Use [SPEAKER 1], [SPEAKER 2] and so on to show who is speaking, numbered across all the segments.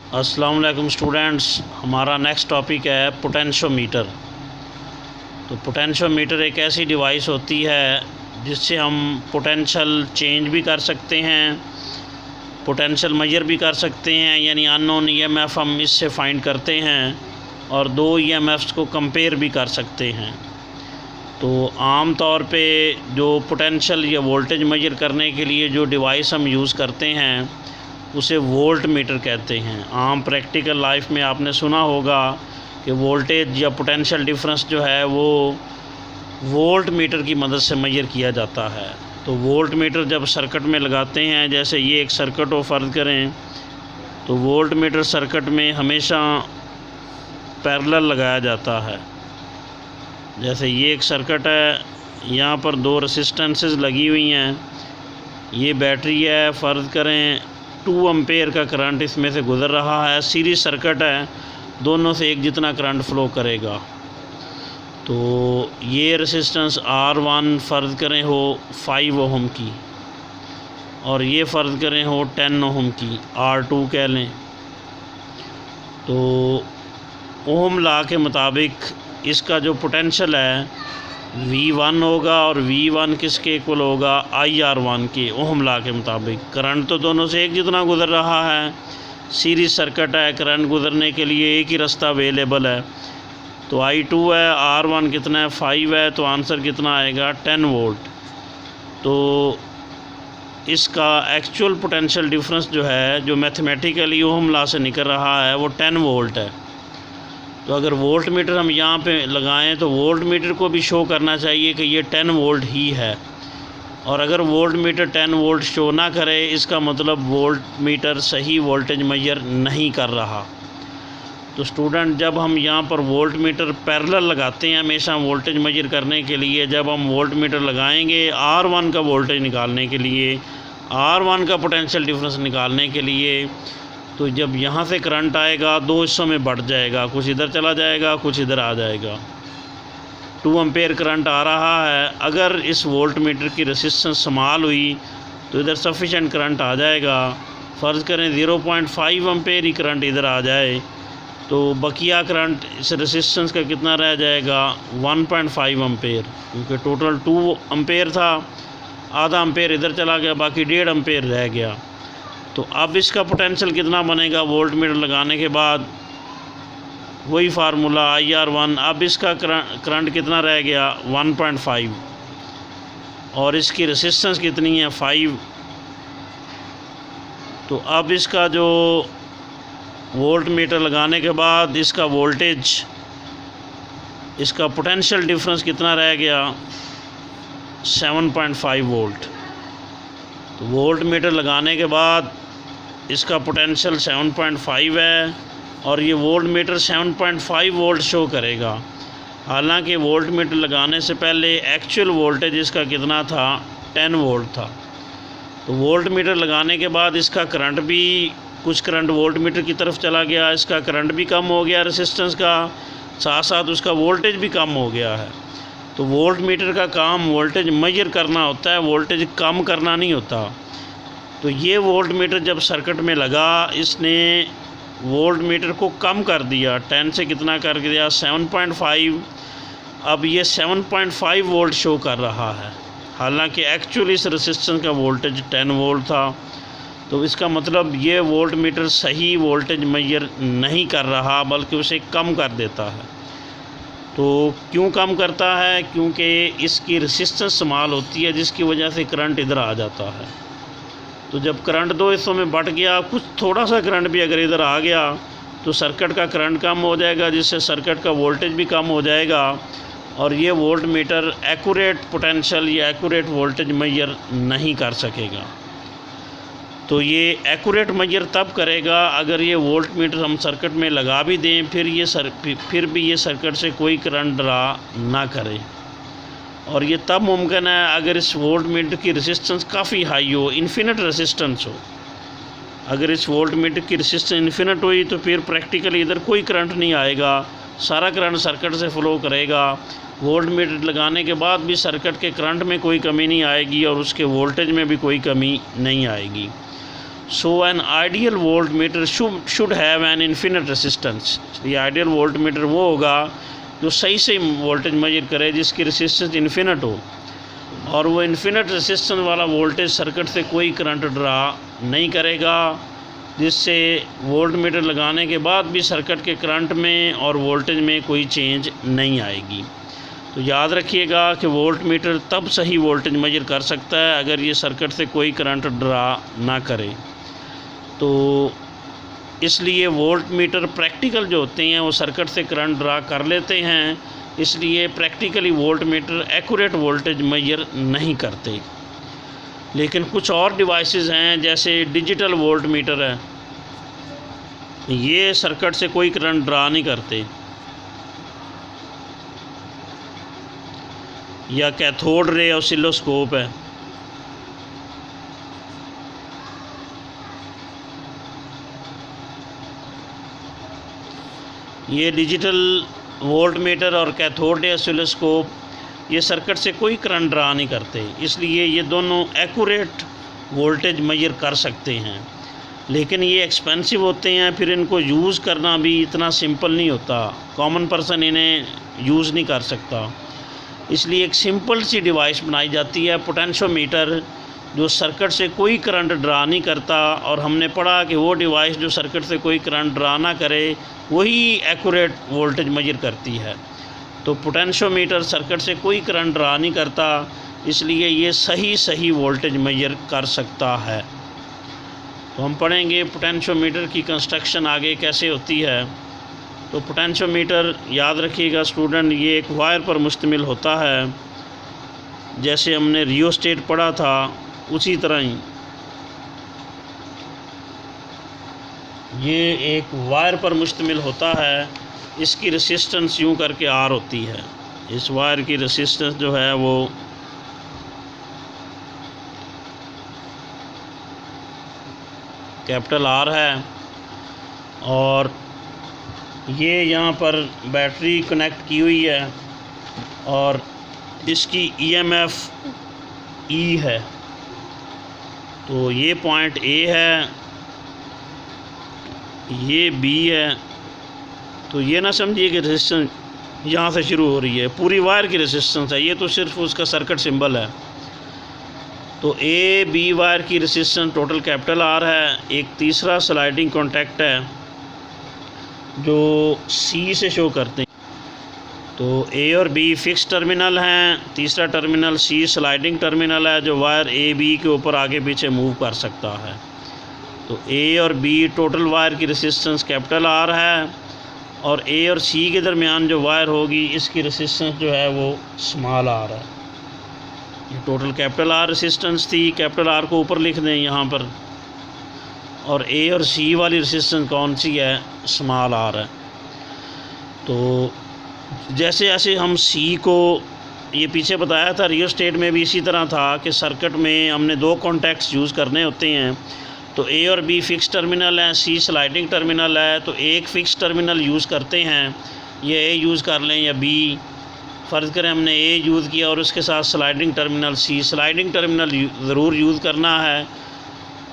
[SPEAKER 1] अस्सलाम वालेकुम स्टूडेंट्स, हमारा नेक्स्ट टॉपिक है पोटेंशियोमीटर। तो पोटेंशियोमीटर एक ऐसी डिवाइस होती है जिससे हम पोटेंशियल चेंज भी कर सकते हैं, पोटेंशियल मेजर भी कर सकते हैं, यानी अननोन ईएमएफ हम इससे फाइंड करते हैं और दो ईएमएफ्स को कंपेयर भी कर सकते हैं। तो आम तौर पे जो पोटेंशियल या वोल्टेज मेजर करने के लिए जो डिवाइस हम यूज़ करते हैं उसे वोल्ट मीटर कहते हैं। आम प्रैक्टिकल लाइफ में आपने सुना होगा कि वोल्टेज या पोटेंशियल डिफरेंस जो है वो वोल्ट मीटर की मदद से मेजर किया जाता है। तो वोल्ट मीटर जब सर्किट में लगाते हैं, जैसे ये एक सर्किट हो फ़र्ज़ करें, तो वोल्ट मीटर सर्किट में हमेशा पैरेलल लगाया जाता है। जैसे ये एक सर्किट है, यहाँ पर दो रेसिस्टेंसेस लगी हुई हैं, ये बैटरी है, फ़र्ज़ करें 2 एम्पेयर का करंट इसमें से गुज़र रहा है। सीरीज सर्किट है, दोनों से एक जितना करंट फ़्लो करेगा। तो ये रेसिस्टेंस R1 फ़र्ज़ करें हो 5 ओहम की और ये फ़र्ज़ करें हो 10 ओहम की, R2 कह लें। तो ओहम लॉ के मुताबिक इसका जो पोटेंशियल है V1 होगा और V1 किसके इक्वल होगा, IR1 के, ओहम लॉ के मुताबिक। करंट तो दोनों से एक जितना गुज़र रहा है, सीरीज सर्किट है, करंट गुज़रने के लिए एक ही रास्ता अवेलेबल है। तो I2 है, R1 कितना है, 5 है, तो आंसर कितना आएगा, 10 वोल्ट। तो इसका एक्चुअल पोटेंशियल डिफरेंस जो है, जो मैथमेटिकली ओहम लॉ से निकल रहा है, वो 10 वोल्ट है। तो अगर वोल्ट मीटर हम यहाँ पे लगाएं तो वोल्ट मीटर को भी शो करना चाहिए कि ये 10 वोल्ट ही है। और अगर वोल्ट मीटर 10 वोल्ट शो ना करे, इसका मतलब वोल्ट मीटर सही वोल्टेज मेजर नहीं कर रहा। तो स्टूडेंट, जब हम यहाँ पर वोल्ट मीटर पैरेलल लगाते हैं हमेशा वोल्टेज मेजर करने के लिए, जब हम वोल्ट मीटर लगाएंगे R1 का वोल्टेज निकालने के लिए, R1 का पोटेंशियल डिफरेंस निकालने के लिए, तो जब यहाँ से करंट आएगा दो हिस्सों में बढ़ जाएगा, कुछ इधर चला जाएगा, कुछ इधर आ जाएगा। 2 एम्पेयर करंट आ रहा है, अगर इस वोल्ट मीटर की रेसिस्टेंस स्मॉल हुई तो इधर सफिशेंट करंट आ जाएगा। फ़र्ज़ करें 0.5 एम्पेयर ही करंट इधर आ जाए, तो बकिया करंट इस रेसिस्टेंस का कितना रह जाएगा, 1.5 एम्पेयर, क्योंकि टोटल 2 एम्पेयर था, आधा एम्पेयर इधर चला गया, बाकी 1.5 एम्पेयर रह गया। तो अब इसका पोटेंशियल कितना बनेगा वोल्ट मीटर लगाने के बाद, वही फार्मूला IR1। अब इसका करंट कितना रह गया, 1.5, और इसकी रेसिस्टेंस कितनी है, 5। तो अब इसका जो वोल्ट मीटर लगाने के बाद इसका वोल्टेज, इसका पोटेंशियल डिफरेंस कितना रह गया, 7.5 वोल्ट। तो वोल्ट मीटर लगाने के बाद इसका पोटेंशियल 7.5 है और ये वोल्ट मीटर 7.5 वोल्ट शो करेगा। हालांकि वोल्ट मीटर लगाने से पहले एक्चुअल वोल्टेज इसका कितना था, 10 वोल्ट था। तो वोल्ट मीटर लगाने के बाद इसका करंट भी, कुछ करंट वोल्ट मीटर की तरफ चला गया, इसका करंट भी कम हो गया रेसिस्टेंस का, साथ साथ उसका वोल्टेज भी कम हो गया है। तो वोल्ट मीटर का काम वोल्टेज मेजर करना होता है, वोल्टेज कम करना नहीं होता। तो ये वोल्ट मीटर जब सर्किट में लगा, इसने वोल्ट मीटर को कम कर दिया, 10 से कितना कर दिया, 7.5। अब ये 7.5 वोल्ट शो कर रहा है, हालांकि एक्चुअली इस रेसिस्टेंस का वोल्टेज 10 वोल्ट था। तो इसका मतलब ये वोल्ट मीटर सही वोल्टेज मेजर नहीं कर रहा, बल्कि उसे कम कर देता है। तो क्यों कम करता है, क्योंकि इसकी रेसिस्टेंस स्मॉल होती है, जिसकी वजह से करंट इधर आ जाता है। तो जब करंट दो हिस्सों में बढ़ गया, कुछ थोड़ा सा करंट भी अगर इधर आ गया तो सर्किट का करंट कम हो जाएगा, जिससे सर्किट का वोल्टेज भी कम हो जाएगा और ये वोल्ट मीटर एक्यूरेट पोटेंशियल या एक्यूरेट वोल्टेज मेजर नहीं कर सकेगा। तो ये एक्यूरेट मेजर तब करेगा अगर ये वोल्ट मीटर हम सर्किट में लगा भी दें, फिर भी ये सर्किट से कोई करंट ड्रा ना करे। और ये तब मुमकिन है अगर इस वोल्ट मीटर की रेसिस्टेंस काफ़ी हाई हो, इन्फिनिट रेसिस्टेंस हो। अगर इस वोल्ट मीटर की रेसिस्टेंस इन्फिनिट हुई तो फिर प्रैक्टिकली इधर कोई करंट नहीं आएगा, सारा करंट सर्किट से फ़्लो करेगा। वोल्ट मीटर लगाने के बाद भी सर्किट के करंट में कोई कमी नहीं आएगी और उसके वोल्टेज में भी कोई कमी नहीं आएगी। So an ideal voltmeter should have an infinite resistance। ये आइडियल वोल्टमीटर वो होगा जो सही से वोल्टेज मेजर करे, जिसकी रेसिस्टेंस इन्फिनिट हो, और वो इन्फिनिट रेसिस्टेंस वाला वोल्टेज सर्किट से कोई करंट ड्रा नहीं करेगा, जिससे वोल्टमीटर लगाने के बाद भी सर्किट के करंट में और वोल्टेज में कोई चेंज नहीं आएगी। तो याद रखिएगा कि वोल्टमीटर तब सही वोल्टेज मेजर कर सकता है अगर ये सर्किट से कोई करंट ड्रा ना करे। तो इसलिए वोल्टमीटर प्रैक्टिकल जो होते हैं वो सर्किट से करंट ड्रा कर लेते हैं, इसलिए practically voltmeter accurate voltage measure नहीं करते। लेकिन कुछ और डिवाइसेस हैं जैसे डिजिटल वोल्टमीटर है, ये सर्किट से कोई करंट ड्रा नहीं करते, या कैथोड रे ऑसिलोस्कोप है, ये डिजिटल वोल्टमीटर और कैथोड रे ऑसिलोस्कोप ये सर्किट से कोई करंट ड्रा नहीं करते, इसलिए ये दोनों एक्यूरेट वोल्टेज मेजर कर सकते हैं। लेकिन ये एक्सपेंसिव होते हैं, फिर इनको यूज़ करना भी इतना सिंपल नहीं होता, कॉमन पर्सन इन्हें यूज़ नहीं कर सकता। इसलिए एक सिंपल सी डिवाइस बनाई जाती है पोटेंशियोमीटर, जो सर्किट से कोई करंट ड्रा नहीं करता, और हमने पढ़ा कि वो डिवाइस जो सर्किट से कोई करंट ड्रा ना करे वही एक्यूरेट वोल्टेज मेजर करती है। तो पोटेंशियोमीटर सर्किट से कोई करंट ड्रा नहीं करता, इसलिए ये सही वोल्टेज मेजर कर सकता है। तो हम पढ़ेंगे पोटेंशियोमीटर की कंस्ट्रक्शन आगे कैसे होती है। तो पोटेंशियोमीटर याद रखिएगा स्टूडेंट, ये एक वायर पर मुश्तमिल होता है, जैसे हमने रियोस्टेट पढ़ा था उसी तरह ही ये एक वायर पर मुश्तमिल होता है। इसकी रेसिस्टेंस यूँ करके आर होती है, इस वायर की रेसिस्टेंस जो है वो कैपिटल आर है, और ये यहाँ पर बैटरी कनेक्ट की हुई है, और इसकी ईएमएफ ई है। तो ये पॉइंट ए है, ये बी है। तो ये ना समझिए कि रेजिस्टेंस यहाँ से शुरू हो रही है, पूरी वायर की रेजिस्टेंस है, ये तो सिर्फ उसका सर्किट सिंबल है। तो ए बी वायर की रेजिस्टेंस टोटल कैपिटल आर है। एक तीसरा स्लाइडिंग कॉन्टैक्ट है जो सी से शो करते हैं। तो ए और बी फिक्स टर्मिनल हैं, तीसरा टर्मिनल सी स्लाइडिंग टर्मिनल है जो वायर ए बी के ऊपर आगे पीछे मूव कर सकता है। तो ए और बी टोटल वायर की रेजिस्टेंस कैपिटल आर है, और ए और सी के दरमियान जो वायर होगी इसकी रेजिस्टेंस जो है वो स्मॉल आर है। ये टोटल कैपिटल आर रेजिस्टेंस थी, कैपिटल आर को ऊपर लिख दें यहाँ पर, और ए और सी वाली रेजिस्टेंस कौन सी है, स्मॉल आर है। तो जैसे जैसे हम सी को, ये पीछे बताया था रियोस्टेट में भी इसी तरह था कि सर्किट में हमने दो कॉन्टैक्ट्स यूज़ करने होते हैं। तो ए और बी फिक्स टर्मिनल है, सी स्लाइडिंग टर्मिनल है। तो एक फ़िक्स टर्मिनल यूज़ करते हैं, ये ए यूज़ कर लें या बी, फ़र्ज़ करें हमने ए यूज़ किया और उसके साथ स्लाइडिंग टर्मिनल सी, स्लाइडिंग टर्मिनल ज़रूर यूज़ करना है।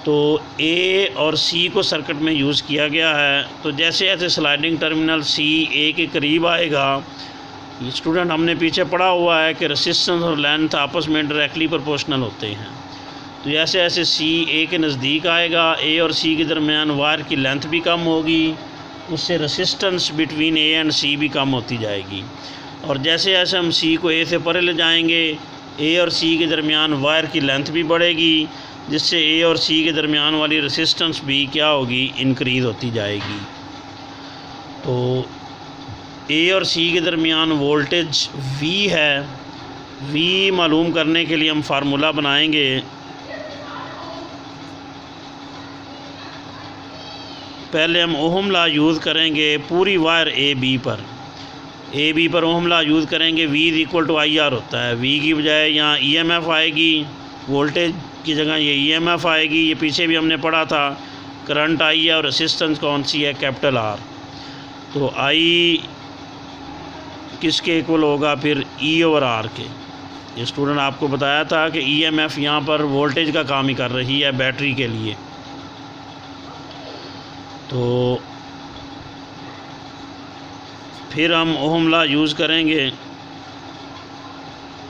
[SPEAKER 1] तो ए और सी को सर्किट में यूज़ किया गया है। तो जैसे जैसे स्लाइडिंग टर्मिनल सी ए के करीब आएगा, स्टूडेंट हमने पीछे पढ़ा हुआ है कि रेजिस्टेंस और लेंथ आपस में डायरेक्टली प्रोपोर्शनल होते हैं। तो जैसे जैसे सी ए के नज़दीक आएगा, ए और सी के दरमियान वायर की लेंथ भी कम होगी, उससे रेजिस्टेंस बिटवीन ए एंड सी भी कम होती जाएगी। और जैसे जैसे हम सी को ए से परे ले जाएंगे, ए और सी के दरमियान वायर की लेंथ भी बढ़ेगी, जिससे ए और सी के दरमियान वाली रेजिस्टेंस भी क्या होगी, इंक्रीज़ होती जाएगी। तो ए और सी के दरमियान वोल्टेज वी है। वी मालूम करने के लिए हम फार्मूला बनाएंगे। पहले हम ओहम लॉ यूज़ करेंगे पूरी वायर ए बी पर ओहम लॉ यूज़ करेंगे। V is equal to I R होता है। वी की बजाय यहाँ ई एम एफ आएगी, वोल्टेज की जगह ये ई एम एफ आएगी। ये पीछे भी हमने पढ़ा था, करंट आई है और रेजिस्टेंस कौन सी है, कैपिटल आर। तो आई किसके इक्वल होगा, फिर ई ओवर आर के। ये स्टूडेंट आपको बताया था कि ई एम एफ यहाँ पर वोल्टेज का काम ही कर रही है बैटरी के लिए। तो फिर हम ओहम लॉ यूज़ करेंगे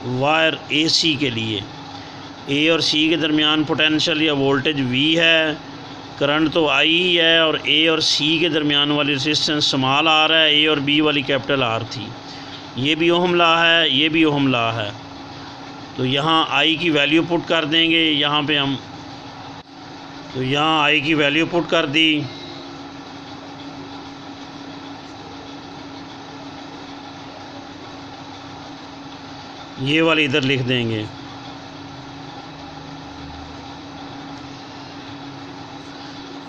[SPEAKER 1] वायर AC के लिए। A और C के दरमियान पोटेंशियल या वोल्टेज V है, करंट तो I ही है, और A और C के दरमियान वाली रेजिस्टेंस स्मॉल r है, A और B वाली कैपिटल R थी। ये भी ओहम लॉ है, ये भी ओहम लॉ है। तो यहाँ I की वैल्यू पुट कर देंगे, यहाँ पे हम, तो यहाँ I की वैल्यू पुट कर दी। ये वाली इधर लिख देंगे।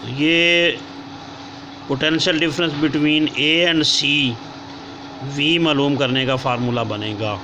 [SPEAKER 1] तो ये potential difference between A and C V मालूम करने का फार्मूला बनेगा।